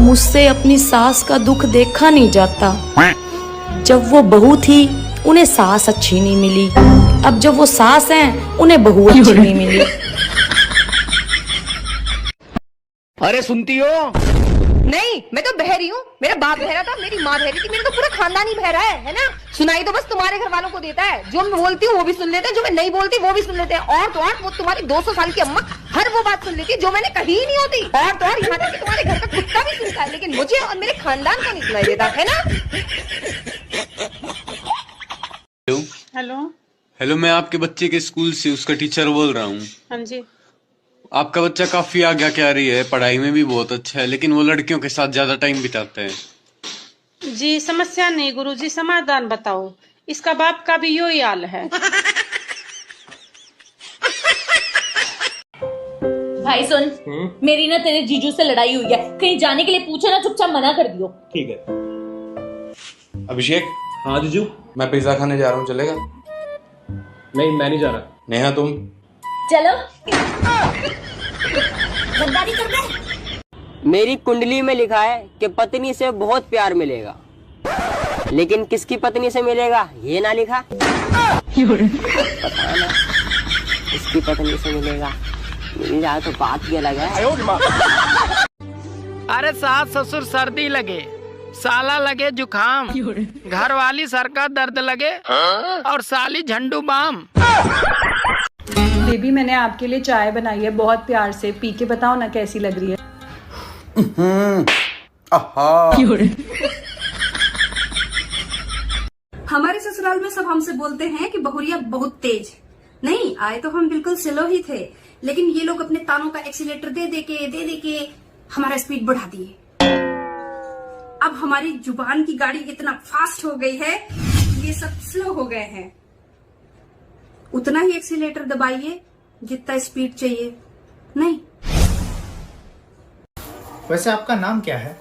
मुझसे अपनी सास का दुख देखा नहीं जाता। जब वो बहू थी उन्हें सास अच्छी नहीं मिली, अब जब वो सास हैं उन्हें बहू अच्छी नहीं मिली। अरे सुनती हो? नहीं, मैं तो बहरी हूँ। मेरा बाप बहरा था, मेरी माँ बहरी थी, मेरा तो पूरा खानदान ही बहरा है ना। सुनाई तो बस तुम्हारे घर वालों को देता है। जो मैं बोलती हूँ वो भी सुन लेते हैं, जो मैं नहीं बोलती वो भी सुन लेते हैं। और तो और वो तुम्हारी 200 साल की अम्मा हर वो बात सुन लेती है जो मैंने कही ही नहीं होती। और तो और यहाँ तक कि तुम्हारे घर का कुत्ता भी सुनता है, लेकिन मुझे और मेरे खानदान को नहीं सुनाई देता, है ना। हेलो। हेलो, मैं आपके बच्चे के स्कूल से उसका टीचर बोल रहा हूँ। हाँ जी। आपका बच्चा काफी आगे क्या रही है, पढ़ाई में भी बहुत अच्छा है, लेकिन वो लड़कियों के साथ ज्यादा टाइम बिताते हैं। जी समस्या नहीं गुरुजी, समाधान बताओ। इसका बाप का भी यही हाल है। भाई सुन, मेरी ना तेरे जीजू से लड़ाई हुई है, कहीं जाने के लिए पूछे ना चुपचाप मना कर दियो। ठीक है। अभिषेक। हाँ जीजू। मैं पिज्जा खाने जा रहा हूँ, चलेगा? नहीं, मैं नहीं जा रहा। नेहा तुम? चलो। गद्दारी कर दे। मेरी कुंडली में लिखा है कि पत्नी से बहुत प्यार मिलेगा, लेकिन किसकी पत्नी से मिलेगा ये ना लिखा। पता ना किसकी पत्नी से मिलेगा, मिल जाए तो बात ही अलग है। अरे सास ससुर सर्दी लगे, साला लगे जुखाम, घर वाली सर का दर्द लगे और साली झंडू बाम। बेबी मैंने आपके लिए चाय बनाई है बहुत प्यार से, पी के बताओ ना कैसी लग रही है। हमारे ससुराल में सब हमसे बोलते हैं कि बहुरिया बहुत तेज। नहीं, आए तो हम बिल्कुल स्लो ही थे, लेकिन ये लोग अपने तानों का एक्सीलेटर दे दे के हमारा स्पीड बढ़ा दिए। अब हमारी जुबान की गाड़ी इतना फास्ट हो गई है, ये सब स्लो हो गए हैं। उतना ही एक्सीलेटर दबाइए जितना स्पीड चाहिए। नहीं। वैसे आपका नाम क्या है?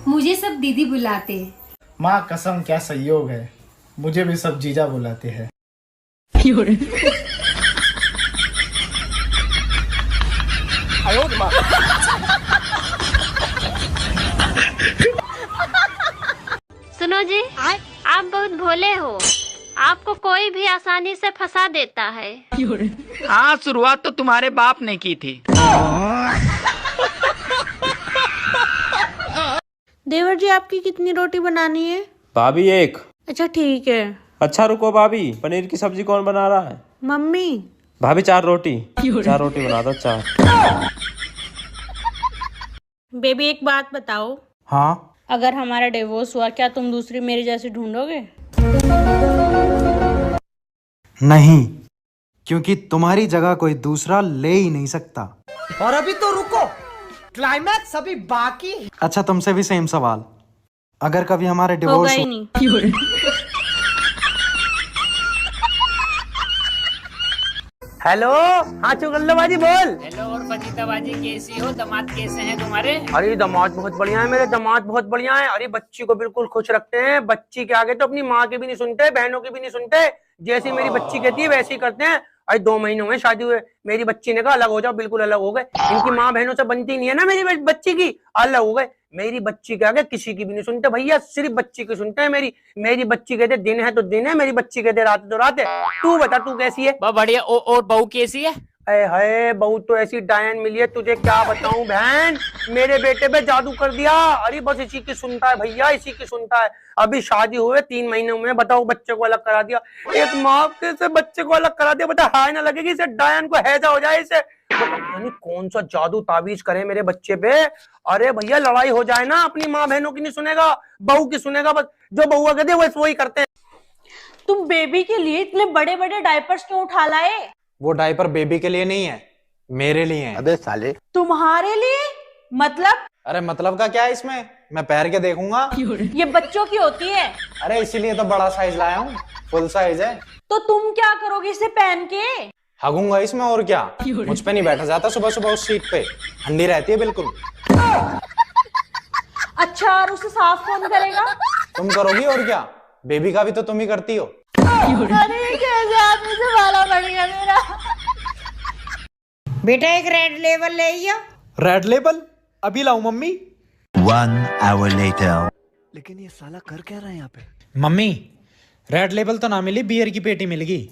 मुझे सब दीदी बुलाते हैं। माँ कसम क्या संयोग है, मुझे भी सब जीजा बुलाते हैं। सुनो जी, आप बहुत भोले हो, आपको कोई भी आसानी से फंसा देता है। हाँ, शुरुआत तो तुम्हारे बाप ने की थी। देवर जी आपकी कितनी रोटी बनानी है? भाभी एक। अच्छा ठीक है। अच्छा रुको भाभी, पनीर की सब्जी कौन बना रहा है? मम्मी। भाभी 4 रोटी। 4 रोटी बना दो, 4। बेबी एक बात बताओ। हाँ। अगर हमारा डिवोर्स हुआ, क्या तुम दूसरी मेरी जैसी ढूंढोगे? नहीं, क्योंकि तुम्हारी जगह कोई दूसरा ले ही नहीं सकता। और अभी तो रुको, क्लाइमैक्स अभी बाकी। अच्छा तुमसे भी सेम सवाल, अगर कभी हमारे डिवोर्स होगा ही नहीं। हेलो। हाँ चुगल्लाबाजी बोल। हेलो और फजीताबाजी कैसी हो? दामाद कैसे हैं तुम्हारे? अरे दामाद बहुत बढ़िया है, मेरे दामाद बहुत बढ़िया है। अरे बच्ची को बिल्कुल खुश रखते हैं, बच्ची के आगे तो अपनी माँ के भी नहीं सुनते, बहनों की भी नहीं सुनते। जैसी मेरी बच्ची कहती है वैसे ही करते हैं। अरे 2 महीने हुए शादी हुए, मेरी बच्ची ने कहा अलग हो जाओ, बिल्कुल अलग हो गए। इनकी माँ बहनों से बनती नहीं है ना मेरी बच्ची की, अलग हो गए। मेरी बच्ची के आगे किसी की भी नहीं सुनते भैया, सिर्फ बच्ची की सुनते हैं। मेरी बच्ची कहते दिन है तो दिन है, मेरी बच्ची कहते रात है तो रात है। तू बता तू कैसी है? बढ़िया। और बहू कैसी है? है बहू तो ऐसी डायन मिली है, तुझे क्या बताऊं बहन, मेरे बेटे पे जादू कर दिया। अरे बस इसी की सुनता है भैया, इसी की सुनता है। अभी शादी हुए 3 महीने में बताओ बच्चे को अलग करा दिया। एक माँ से बच्चे को अलग करा दिया, बता हाय ना लगेगी इसे, डायन को हैजा हो जाए इसे। यानी कौन सा जादू ताबीज करे मेरे बच्चे पे। अरे भैया लड़ाई हो जाए ना, अपनी माँ बहनों की नहीं सुनेगा, बहू की सुनेगा। बस जो बहुआ कहते हैं वही करते हैं। तुम बेबी के लिए इतने बड़े बड़े डायपर्स क्यों उठा लाए? वो डायपर बेबी के लिए नहीं है, मेरे लिए है। अबे साले। तुम्हारे लिए? मतलब? अरे मतलब का क्या है इसमें, मैं पहन के देखूंगा। ये बच्चों की होती है। अरे इसीलिए तो बड़ा साइज लाया हूँ, फुल साइज है। तो तुम क्या करोगे इसे पहन के? हगूंगा इसमें, और क्या। मुझ पे नहीं बैठा जाता सुबह सुबह उस सीट पे, ठंडी रहती है बिल्कुल। अच्छा और उसे साफ कौन करेगा? तुम करोगी और क्या, बेबी का भी तो तुम ही करती हो। अरे कैसे आदमी से वाला बढ़ गया मेरा। बेटा एक रेड लेबल ले आइयो। रेड लेबल अभी लाऊं मम्मी? 1 hour later. लेकिन ये साला कर क्या रहा है यहाँ पे? मम्मी, रेड लेबल तो ना मिली, बियर की पेटी मिल गई।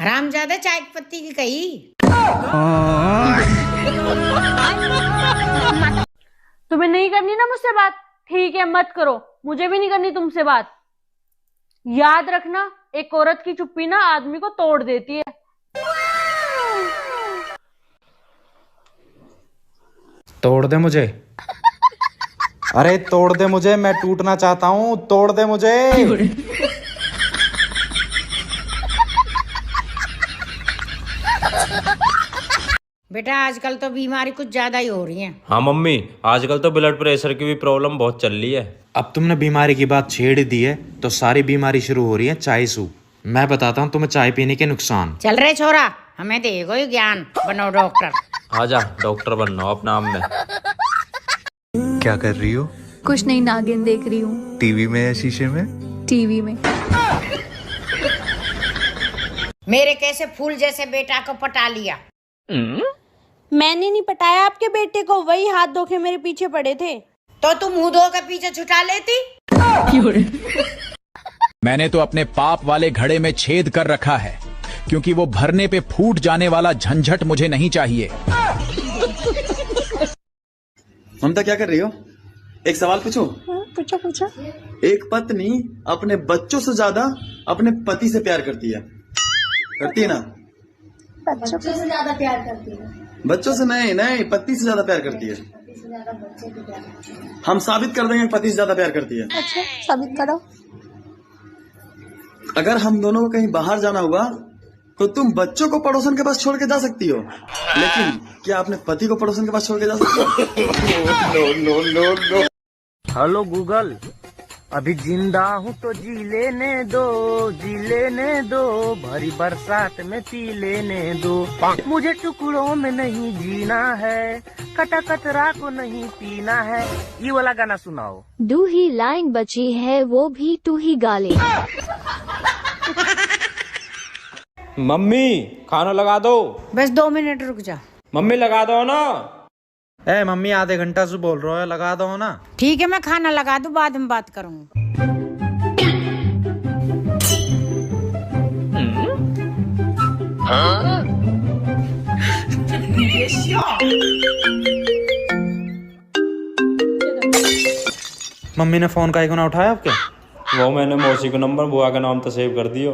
हरामजादा चाय की पत्ती की कही। तुम्हें नहीं करनी ना मुझसे बात, ठीक है मत करो, मुझे भी नहीं करनी तुमसे बात। याद रखना, एक औरत की चुप्पी ना आदमी को तोड़ देती है। तोड़ दे मुझे। अरे तोड़ दे मुझे, मैं टूटना चाहता हूँ, तोड़ दे मुझे। बेटा आजकल तो बीमारी कुछ ज्यादा ही हो रही है। हाँ मम्मी, आजकल तो ब्लड प्रेशर की भी प्रॉब्लम बहुत चल रही है। अब तुमने बीमारी की बात छेड़ दी है तो सारी बीमारी शुरू हो रही है चाय सूप। मैं बताता हूँ तुम्हें चाय पीने के नुकसान। चल रहे छोरा, हमें दे कोई ज्ञान, बनो डॉक्टर। आजा, डॉक्टर बनना हो अपना नाम में। क्या कर रही हो? कुछ नहीं, नागिन देख रही हूँ। टीवी में या शीशे में? टीवी में। मेरे कैसे फूल जैसे बेटा को पटा लिया। मैंने नहीं पटाया आपके बेटे को, वही हाथ धो के मेरे पीछे पड़े थे। तो तुम मुंह धो के पीछे छुटा लेती। मैंने तो अपने पाप वाले घड़े में छेद कर रखा है, क्योंकि वो भरने पे फूट जाने वाला झंझट मुझे नहीं चाहिए। ममता क्या कर रही हो? एक सवाल पूछो। पूछो। एक पत्नी अपने बच्चों से ज्यादा अपने पति से प्यार करती है ना? बच्चों से ज्यादा प्यार करती है। बच्चों से नहीं, पति से ज्यादा प्यार करती है। हम साबित कर देंगे पति से ज्यादा प्यार करती है। अच्छा, साबित करो। अगर हम दोनों को कहीं बाहर जाना हुआ तो तुम बच्चों को पड़ोसन के पास छोड़ के जा सकती हो, लेकिन क्या अपने पति को पड़ोसन के पास छोड़ के जा सकती हो? नो। हेलो गूगल, अभी जिंदा हूँ तो जी लेने दो, भरी बरसात में पी लेने दो। मुझे टुकड़ों में नहीं जीना है, कटा कतरा को नहीं पीना है। ये वाला गाना सुनाओ। 2 ही लाइन बची है, वो भी तू ही गा ले। मम्मी खाना लगा दो। बस 2 मिनट रुक जा। मम्मी लगा दो ना। ए मम्मी, आधे घंटा से बोल रहा है, लगा दो ना। ठीक है, मैं खाना लगा दूं, बाद में बात करूंगी। मम्मी ने फोन का आइकन उठाया आपके? वो मैंने मौसी का नंबर बुआ का नाम तो सेव कर दियो।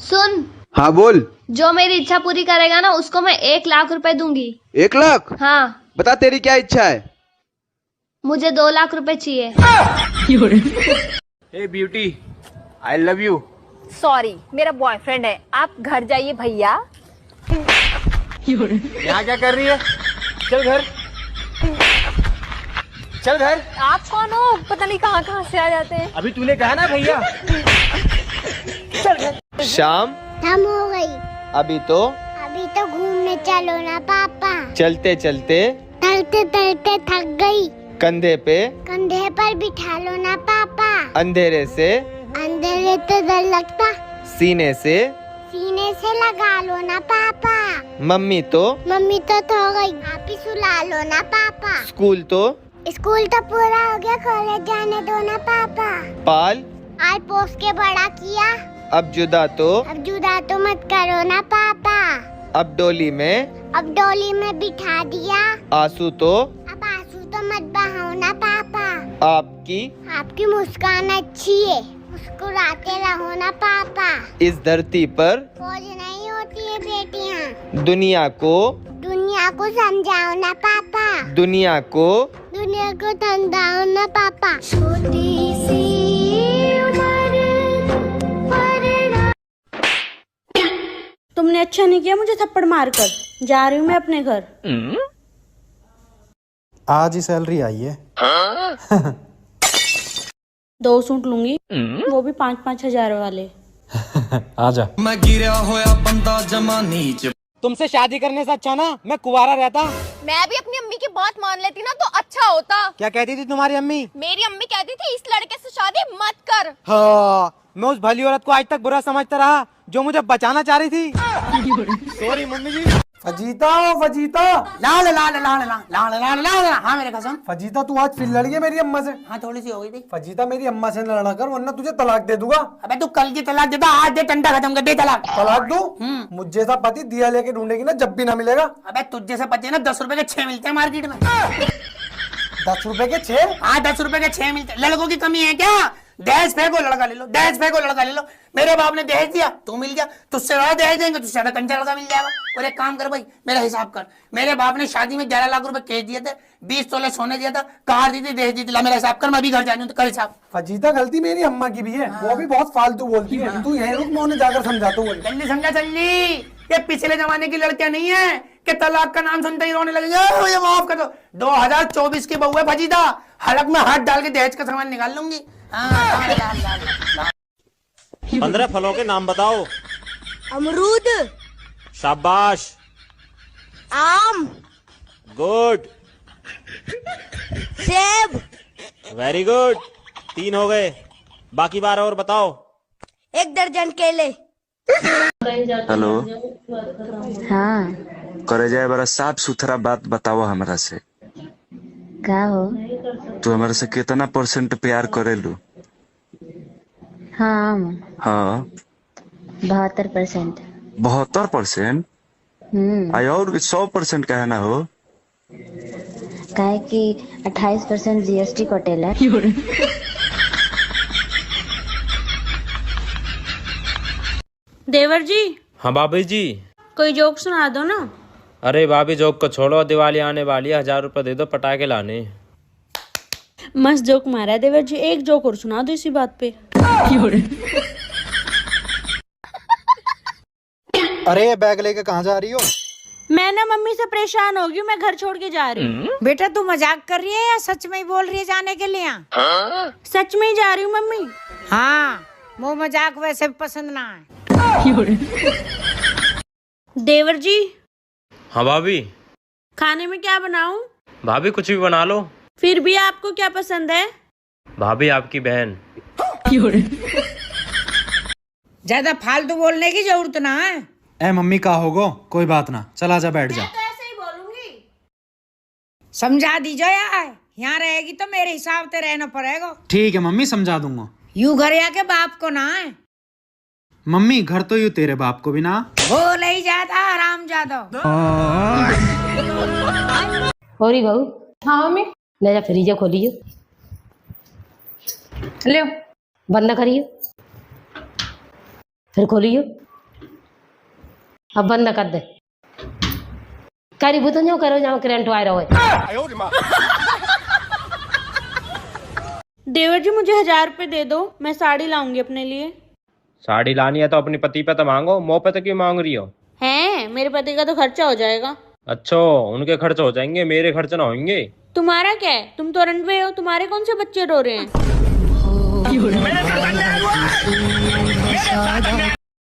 सुन। हाँ बोल। जो मेरी इच्छा पूरी करेगा ना, उसको मैं 1 लाख रुपए दूंगी। 1 लाख? हाँ। बता तेरी क्या इच्छा है? मुझे 2 लाख रुपए चाहिए। Hey beauty, I love you. Sorry, मेरा बॉयफ्रेंड है, आप घर जाइए भैया। यहाँ क्या कर रही है? चल घर। आप कौन हो? पता नहीं कहाँ से आ जाते हैं। अभी तूने कहा ना भैया। चल घर। शाम हम हो गई। अभी तो घूमने चलो ना पापा। चलते चलते थक गई। कंधे पर बिठा लो ना पापा। अंधेरे से तो डर लगता। सीने से लगा लो ना पापा। मम्मी तो हो गई, आप ही सुला लो ना पापा। स्कूल तो पूरा हो गया, कॉलेज जाने दो ना पापा। पाल आज पोस के बड़ा किया, अब जुदा तो मत करो ना पापा। अब डोली में बिठा दिया, आंसू तो अब आंसू तो मत बहाओ ना पापा। आपकी मुस्कान अच्छी है, मुस्कुराते रहो ना पापा। इस धरती पर फौज नहीं होती है बेटियाँ। दुनिया को समझाओ ना पापा। दुनिया को समझाओ ना पापा। छोटी सी तुमने अच्छा नहीं किया मुझे थप्पड़ मारकर। जा रही हूँ मैं अपने घर। आज ही सैलरी आई है। 2 सूट लूंगी, वो भी 5-5 हजार वाले। आजा। मैं गिरा होया बंदा जमा नीच। तुमसे शादी करने से अच्छा ना मैं कुंवारा रहता। मैं भी अपनी अम्मी की बात मान लेती ना तो अच्छा होता। क्या कहती थी तुम्हारी अम्मी? मेरी अम्मी कहती थी इस लड़के से शादी मत कर। हाँ, मैं उस भली औरत को आज तक बुरा समझता रहा जो मुझे बचाना चाह रही थी। सॉरी मम्मी जी। फजीता फजीता लाल लाल लाल लाल लाल लाल लाल। हाँ मेरे कसम। फजीता तू आज फिर लड़ गई मेरी अम्मा से। हाँ थोड़ी सी हो गई थी। फजीता मेरी अम्मा से न लड़ा कर वरना तुझे तलाक दे दूंगा। अबे तू कल की तलाक देता, आज दे, टंटा खत्म कर दे तलाक। तलाक दूं? मुझ जैसा पति दिया लेके ढूंढेगी ना जब भी ना मिलेगा। अबे तुझ जैसे पति ना 10 रुपए के 6 मिलते हैं मार्केट में। 10 रुपए के 6? हाँ 10 रुपए के 6 मिलते। लड़कों की कमी है क्या? दहेज फेंको लड़का ले लो, दहेज फेंको लड़का ले लो। मेरे बाप ने दहेज दिया तू मिल गया, तुझसे ज्यादा दहेज देंगे तुझसे ज्यादा कंचा लड़का मिल जाएगा। और एक काम कर भाई, मेरा हिसाब कर। मेरे बाप ने शादी में 11 लाख रुपए कैश दिए थे, 20 तोले सोने दिया था, कार दी थी, दहेज दी थी। ला मेरा हिसाब कर, मैं अभी घर जानी हूँ तो कर हिसाब। फजीता गलती मेरी अम्मा की भी है। वो भी बहुत फालतू बोलती है। तू यहीं रुक, मैं उन्हें जाकर समझाता हूँ। जल्दी समझा जल्दी। ये पिछले जमाने की लड़कियां नहीं है कि तलाक का नाम सुनते ही रोने लगेंगे। मुझे माफ कर दो। 2024 की बहू है फजीता। हलक में हाथ डाल के दहेज का सामान निकाल लूंगी। 15 फलों के नाम बताओ। अमरूद, शाबाश, आम, गुड, सेब, वेरी गुड। 3 हो गए, बाकी 12 और बताओ। 1 दर्जन केले। हेलो हाँ करे जाए बड़ा साफ सुथरा बात बताओ हमरा से। का हो? तू हमारे से कितना % प्यार करेलू? हाँ हाँ 72%। 72%? आई और 100% कहना हो? काहे कि 28% GST कटेल है। देवर जी। हाँ भाभी जी। कोई जोक सुना दो ना। अरे भाभी जोक को छोड़ो, दिवाली आने वाली है, 1000 रुपए दे दो पटाखे लाने। मस्त जोक मारा है देवर जी, एक जोक और सुना दो इसी बात पे। अरे ये बैग लेके कहाँ जा रही हो? मैं ना मम्मी से परेशान हो गई हूँ, मैं घर छोड़ के जा रही हूँ। बेटा तू मजाक कर रही है या सच में ही बोल रही है जाने के लिए? सच में ही जा रही हूँ मम्मी। हाँ वो मजाक वैसे भी पसंद ना है। देवर जी। हाँ भाभी। खाने में क्या बनाऊं? भाभी कुछ भी बना लो। फिर भी आपको क्या पसंद है? भाभी आपकी बहन। ज्यादा फालतू बोलने की जरूरत ना है। ए मम्मी का होगो, कोई बात ना, चला जा बैठ जा। मैं तो ऐसे ही बोलूंगी। समझा दीजिए यार, यहाँ रहेगी तो मेरे हिसाब से रहना पड़ेगा। ठीक है मम्मी समझा दूंगा। यू घर आके बाप को ना है। मम्मी घर तो यूं तेरे बाप को भी ना। बोल ही जाता आराम जादो। होरी बहू। हाँ मम्मी। ले जा फ्रीज खोलियो, ले बंद करियो, फिर खोलियो, अब बंद कर दे। करी बुत जो करो जहाँ करंट आ रहा है। देवर जी मुझे 1000 रुपए दे दो, मैं साड़ी लाऊंगी अपने लिए। साड़ी लानी है तो अपनी पति पे तो मांगो, मुँह पे तो क्यों मांग रही हो? हैं मेरे पति का तो खर्चा हो जाएगा। अच्छा उनके खर्च हो जाएंगे, मेरे खर्च ना होंगे। तुम्हारा क्या है, तुम तो रनवे हो, तुम्हारे कौन से बच्चे रो रहे हैं?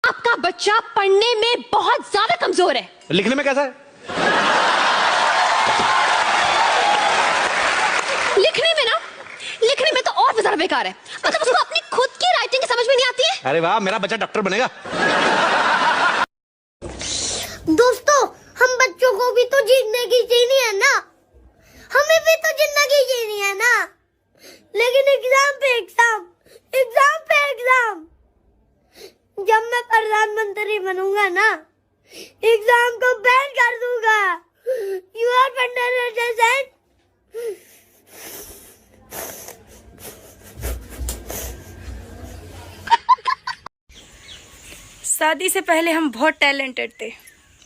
आपका बच्चा पढ़ने में बहुत ज्यादा कमजोर है। लिखने में कैसा है? लिखने में तो और भी ज्यादा बेकार है। मतलब उसको अपनी खुद की राइटिंग समझ में नहीं आती है। अरे वाह, मेरा बच्चा डॉक्टर बनेगा। दोस्तों हम बच्चों को भी तो जिंदगी जीनी है ना, हमें भी तो जिंदगी जीनी है ना, लेकिन एग्जाम पे एग्जाम, एग्जाम पे एग्जाम। जब मैं प्रधानमंत्री बनूंगा ना, एग्जाम को बैन कर दूंगा। You are understand? शादी से पहले हम बहुत टैलेंटेड थे,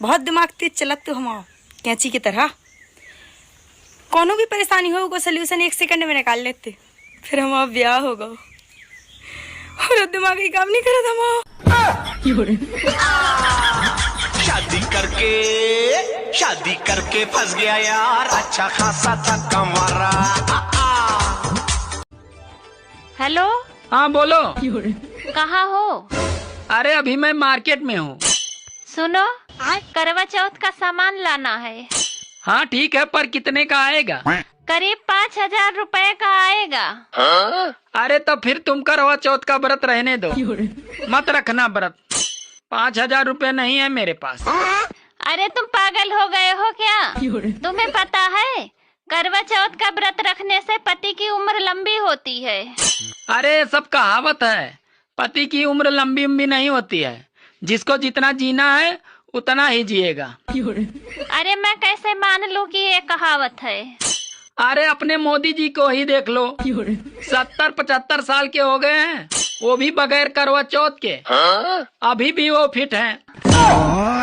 बहुत दिमाग तेज चलत हम कैंची की तरह। कोनो भी परेशानी हो वो सोल्यूशन 1 सेकंड में निकाल लेते। फिर हमारा ब्याह होगा और दिमाग ही काम नहीं करता शादी करके फंस गया यार, अच्छा खासा था कमारा। हेलो। हाँ बोलो। कहाँ हो? अरे अभी मैं मार्केट में हूँ। सुनो, करवा चौथ का सामान लाना है। हाँ ठीक है, पर कितने का आएगा? करीब 5000 रुपए का आएगा। अरे तो फिर तुम करवा चौथ का व्रत रहने दो, मत रखना व्रत। 5000 रुपए नहीं है मेरे पास। अरे तुम पागल हो गए हो क्या? तुम्हें पता है करवा चौथ का व्रत रखने से पति की उम्र लंबी होती है। अरे सब कहावत है, पति की उम्र लंबी नहीं होती है, जिसको जितना जीना है उतना ही जिएगा। अरे मैं कैसे मान लूं कि ये कहावत है? अरे अपने मोदी जी को ही देख लो, 70-75 साल के हो गए हैं, वो भी बगैर करवा चौथ के अभी भी वो फिट हैं।